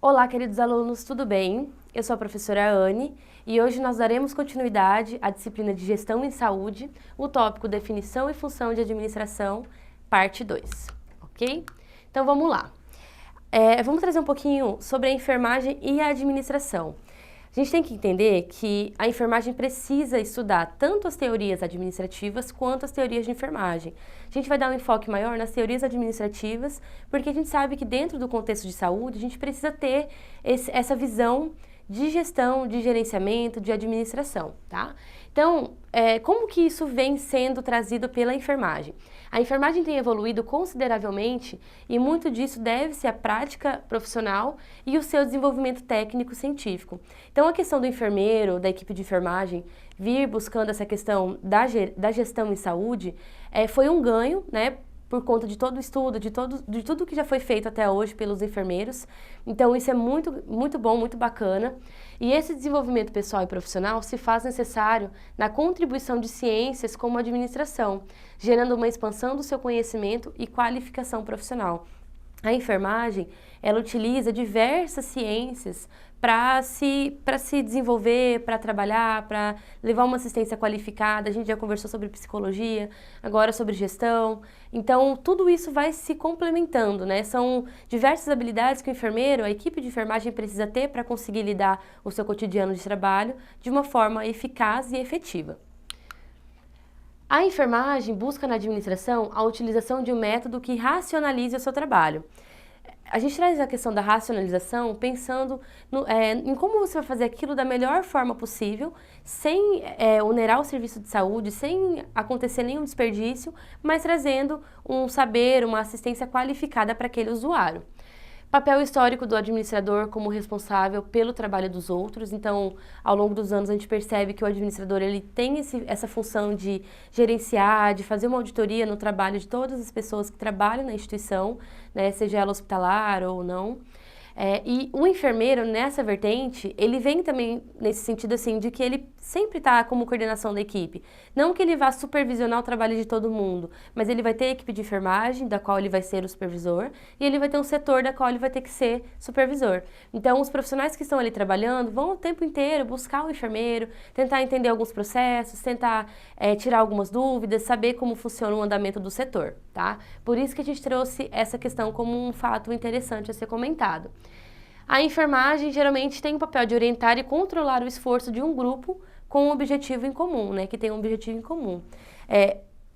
Olá, queridos alunos, tudo bem? Eu sou a professora Anne e hoje nós daremos continuidade à disciplina de Gestão em Saúde, o tópico Definição e Função de Administração, parte 2, ok? Então vamos lá. Vamos trazer um pouquinho sobre a enfermagem e a administração. A gente tem que entender que a enfermagem precisa estudar tanto as teorias administrativas quanto as teorias de enfermagem. A gente vai dar um enfoque maior nas teorias administrativas, porque a gente sabe que dentro do contexto de saúde, a gente precisa ter essa visão de gestão, de gerenciamento, de administração, tá? Então, como que isso vem sendo trazido pela enfermagem? A enfermagem tem evoluído consideravelmente e muito disso deve-se à prática profissional e o seu desenvolvimento técnico-científico. Então, a questão do enfermeiro, da equipe de enfermagem, vir buscando essa questão da gestão em saúde, foi um ganho, né? Por conta de todo o estudo, de tudo que já foi feito até hoje pelos enfermeiros. Então, isso é muito, muito bom, muito bacana. E esse desenvolvimento pessoal e profissional se faz necessário na contribuição de ciências como a administração, gerando uma expansão do seu conhecimento e qualificação profissional. A enfermagem, ela utiliza diversas ciências para se desenvolver, para trabalhar, para levar uma assistência qualificada. A gente já conversou sobre psicologia, agora sobre gestão. Então, tudo isso vai se complementando, né? São diversas habilidades que o enfermeiro, a equipe de enfermagem precisa ter para conseguir lidar o seu cotidiano de trabalho de uma forma eficaz e efetiva. A enfermagem busca na administração a utilização de um método que racionalize o seu trabalho. A gente traz a questão da racionalização pensando em como você vai fazer aquilo da melhor forma possível, sem onerar o serviço de saúde, sem acontecer nenhum desperdício, mas trazendo um saber, uma assistência qualificada para aquele usuário. Papel histórico do administrador como responsável pelo trabalho dos outros. Então, ao longo dos anos, a gente percebe que o administrador ele tem essa função de gerenciar, de fazer uma auditoria no trabalho de todas as pessoas que trabalham na instituição, né, seja ela hospitalar ou não. E o enfermeiro, nessa vertente, ele vem também nesse sentido assim, de que ele sempre está como coordenação da equipe. Não que ele vá supervisionar o trabalho de todo mundo, mas ele vai ter a equipe de enfermagem, da qual ele vai ser o supervisor, e ele vai ter um setor da qual ele vai ter que ser supervisor. Então, os profissionais que estão ali trabalhando vão o tempo inteiro buscar o enfermeiro, tentar entender alguns processos, tentar tirar algumas dúvidas, saber como funciona o andamento do setor, tá? Por isso que a gente trouxe essa questão como um fato interessante a ser comentado. A enfermagem geralmente tem o papel de orientar e controlar o esforço de um grupo com um objetivo em comum, né, que tem um objetivo em comum.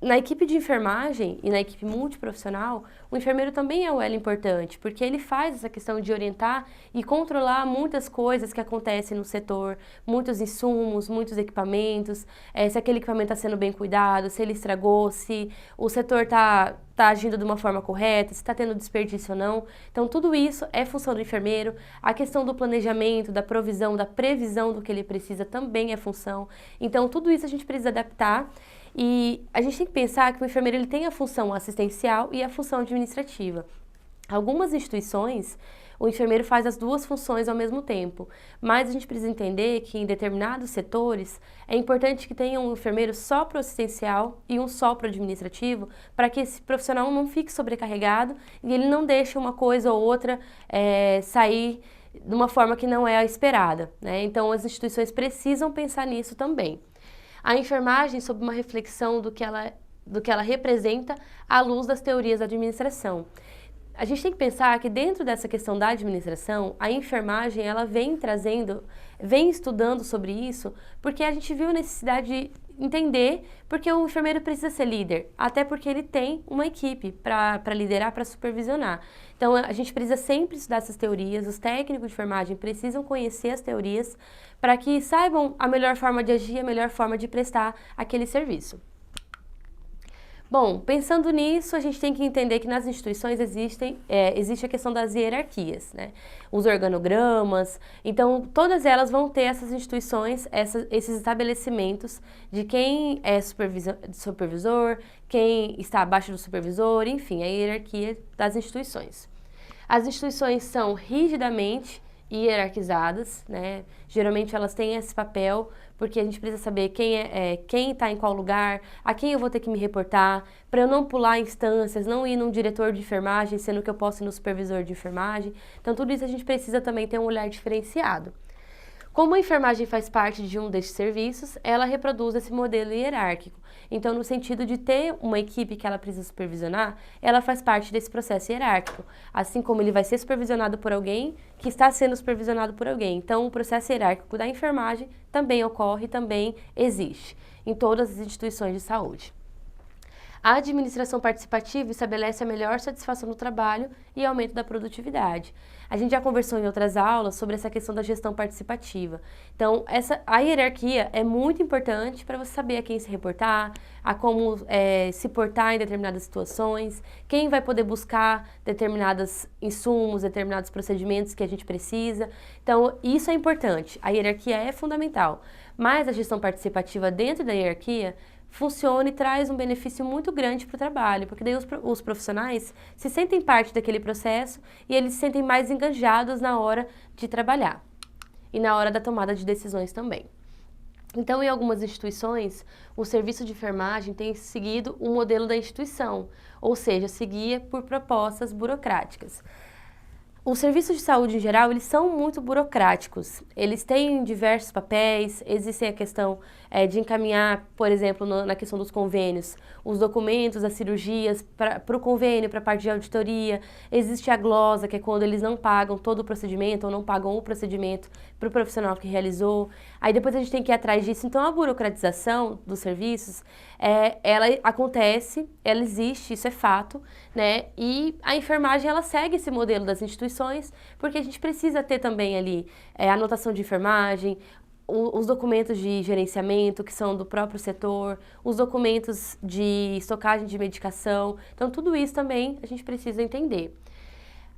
Na equipe de enfermagem e na equipe multiprofissional, o enfermeiro também é um elo importante, porque ele faz essa questão de orientar e controlar muitas coisas que acontecem no setor, muitos insumos, muitos equipamentos, se aquele equipamento está sendo bem cuidado, se ele estragou, se o setor está agindo de uma forma correta, se está tendo desperdício ou não. Então, tudo isso é função do enfermeiro. A questão do planejamento, da provisão, da previsão do que ele precisa também é função. Então, tudo isso a gente precisa adaptar. E a gente tem que pensar que o enfermeiro ele tem a função assistencial e a função administrativa. Algumas instituições, o enfermeiro faz as duas funções ao mesmo tempo, mas a gente precisa entender que em determinados setores é importante que tenha um enfermeiro só para o assistencial e um só para o administrativo, para que esse profissional não fique sobrecarregado e ele não deixe uma coisa ou outra sair de uma forma que não é a esperada, né? Então as instituições precisam pensar nisso também. A enfermagem, sob uma reflexão do que ela representa à luz das teorias da administração. A gente tem que pensar que dentro dessa questão da administração, a enfermagem ela vem estudando sobre isso, porque a gente viu a necessidade de entender porque o enfermeiro precisa ser líder, até porque ele tem uma equipe para liderar, para supervisionar. Então, a gente precisa sempre estudar essas teorias, os técnicos de enfermagem precisam conhecer as teorias para que saibam a melhor forma de agir, a melhor forma de prestar aquele serviço. Bom, pensando nisso, a gente tem que entender que nas instituições existe a questão das hierarquias, né? Os organogramas, então todas elas vão ter essas instituições, esses estabelecimentos de quem é supervisor, quem está abaixo do supervisor, enfim, a hierarquia das instituições. As instituições são rigidamente hierarquizadas, né? Geralmente elas têm esse papel, porque a gente precisa saber quem está em qual lugar, a quem eu vou ter que me reportar, para eu não pular instâncias, não ir num diretor de enfermagem, sendo que eu posso ir no supervisor de enfermagem. Então, tudo isso a gente precisa também ter um olhar diferenciado. Como a enfermagem faz parte de um destes serviços, ela reproduz esse modelo hierárquico. Então, no sentido de ter uma equipe que ela precisa supervisionar, ela faz parte desse processo hierárquico. Assim como ele vai ser supervisionado por alguém que está sendo supervisionado por alguém. Então, o processo hierárquico da enfermagem também ocorre, também existe em todas as instituições de saúde. A administração participativa estabelece a melhor satisfação do trabalho e aumento da produtividade. A gente já conversou em outras aulas sobre essa questão da gestão participativa. Então, a hierarquia é muito importante para você saber a quem se reportar, a como se portar em determinadas situações, quem vai poder buscar determinados insumos, determinados procedimentos que a gente precisa. Então, isso é importante. A hierarquia é fundamental. Mas a gestão participativa dentro da hierarquia funciona e traz um benefício muito grande para o trabalho, porque daí os profissionais se sentem parte daquele processo e eles se sentem mais engajados na hora de trabalhar e na hora da tomada de decisões também. Então, em algumas instituições, o serviço de enfermagem tem seguido o modelo da instituição, ou seja, seguia por propostas burocráticas. Os serviços de saúde, em geral, eles são muito burocráticos. Eles têm diversos papéis, existe a questão de encaminhar, por exemplo, na questão dos convênios, os documentos das cirurgias para o convênio, para a parte de auditoria. Existe a glosa, que é quando eles não pagam todo o procedimento ou não pagam o procedimento para o profissional que realizou. Aí depois a gente tem que ir atrás disso. Então, a burocratização dos serviços, ela acontece, ela existe, isso é fato, né? E a enfermagem, ela segue esse modelo das instituições, porque a gente precisa ter também ali anotação de enfermagem, os documentos de gerenciamento, que são do próprio setor, os documentos de estocagem de medicação. Então, tudo isso também a gente precisa entender.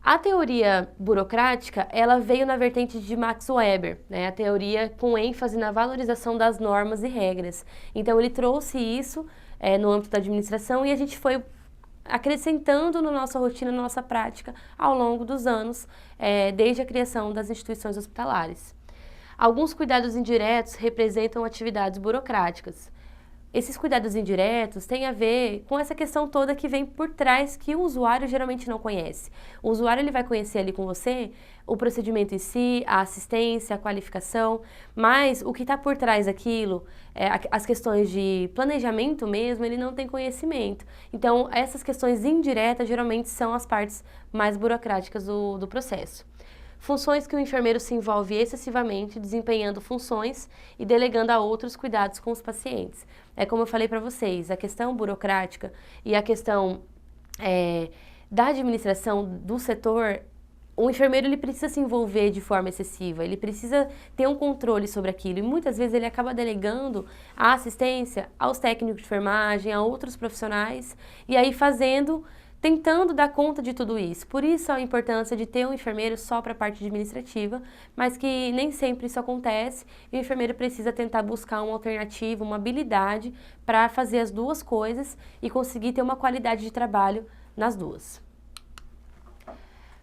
A teoria burocrática, ela veio na vertente de Max Weber, né? A teoria com ênfase na valorização das normas e regras. Então, ele trouxe isso no âmbito da administração e a gente foi acrescentando na nossa rotina, na nossa prática, ao longo dos anos, desde a criação das instituições hospitalares. Alguns cuidados indiretos representam atividades burocráticas. Esses cuidados indiretos têm a ver com essa questão toda que vem por trás, que o usuário geralmente não conhece. O usuário ele vai conhecer ali com você o procedimento em si, a assistência, a qualificação, mas o que está por trás daquilo, as questões de planejamento mesmo, ele não tem conhecimento. Então, essas questões indiretas geralmente são as partes mais burocráticas do processo. Funções que o enfermeiro se envolve excessivamente, desempenhando funções e delegando a outros cuidados com os pacientes. É como eu falei para vocês, a questão burocrática e a questão da administração do setor, o enfermeiro ele precisa se envolver de forma excessiva, ele precisa ter um controle sobre aquilo e muitas vezes ele acaba delegando a assistência aos técnicos de enfermagem, a outros profissionais e aí tentando dar conta de tudo isso. Por isso a importância de ter um enfermeiro só para a parte administrativa, mas que nem sempre isso acontece e o enfermeiro precisa tentar buscar uma alternativa, uma habilidade para fazer as duas coisas e conseguir ter uma qualidade de trabalho nas duas.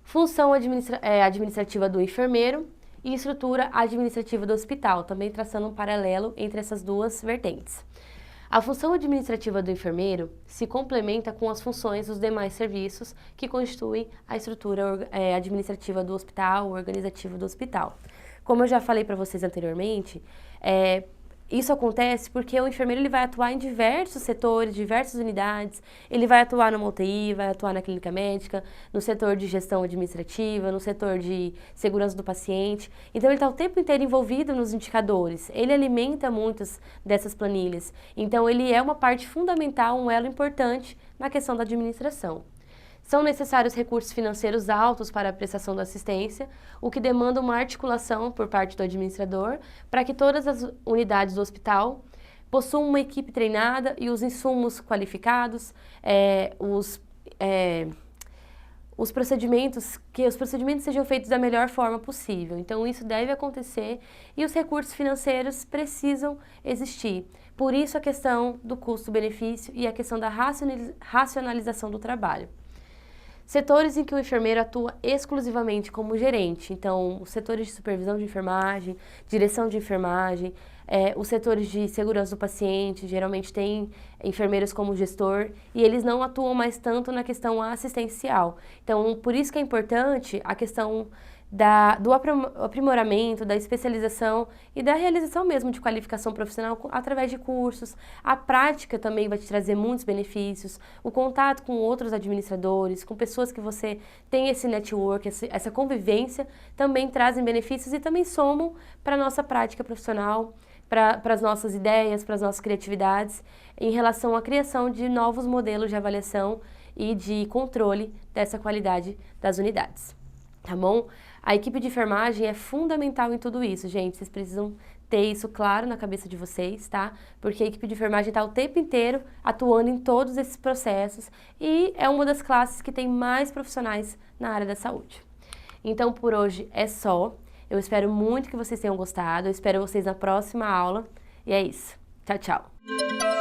Função administrativa do enfermeiro e estrutura administrativa do hospital, também traçando um paralelo entre essas duas vertentes. A função administrativa do enfermeiro se complementa com as funções dos demais serviços que constituem a estrutura administrativa do hospital, organizativa do hospital. Como eu já falei para vocês anteriormente, isso acontece porque o enfermeiro ele vai atuar em diversos setores, diversas unidades, ele vai atuar numa UTI, vai atuar na clínica médica, no setor de gestão administrativa, no setor de segurança do paciente. Então, ele está o tempo inteiro envolvido nos indicadores, ele alimenta muitas dessas planilhas. Então, ele é uma parte fundamental, um elo importante na questão da administração. São necessários recursos financeiros altos para a prestação da assistência, o que demanda uma articulação por parte do administrador para que todas as unidades do hospital possuam uma equipe treinada e os insumos qualificados, os procedimentos sejam feitos da melhor forma possível. Então, isso deve acontecer e os recursos financeiros precisam existir. Por isso, a questão do custo-benefício e a questão da racionalização do trabalho. Setores em que o enfermeiro atua exclusivamente como gerente, então os setores de supervisão de enfermagem, direção de enfermagem, os setores de segurança do paciente, geralmente tem enfermeiros como gestor e eles não atuam mais tanto na questão assistencial. Então, por isso que é importante a questão do aprimoramento, da especialização e da realização mesmo de qualificação profissional através de cursos. A prática também vai te trazer muitos benefícios, o contato com outros administradores, com pessoas que você tem esse network, essa convivência, também trazem benefícios e também somam para a nossa prática profissional, para as nossas ideias, para as nossas criatividades, em relação à criação de novos modelos de avaliação e de controle dessa qualidade das unidades. Tá bom? A equipe de enfermagem é fundamental em tudo isso, gente. Vocês precisam ter isso claro na cabeça de vocês, tá? Porque a equipe de enfermagem está o tempo inteiro atuando em todos esses processos e é uma das classes que tem mais profissionais na área da saúde. Então, por hoje é só. Eu espero muito que vocês tenham gostado. Eu espero vocês na próxima aula. E é isso. Tchau, tchau.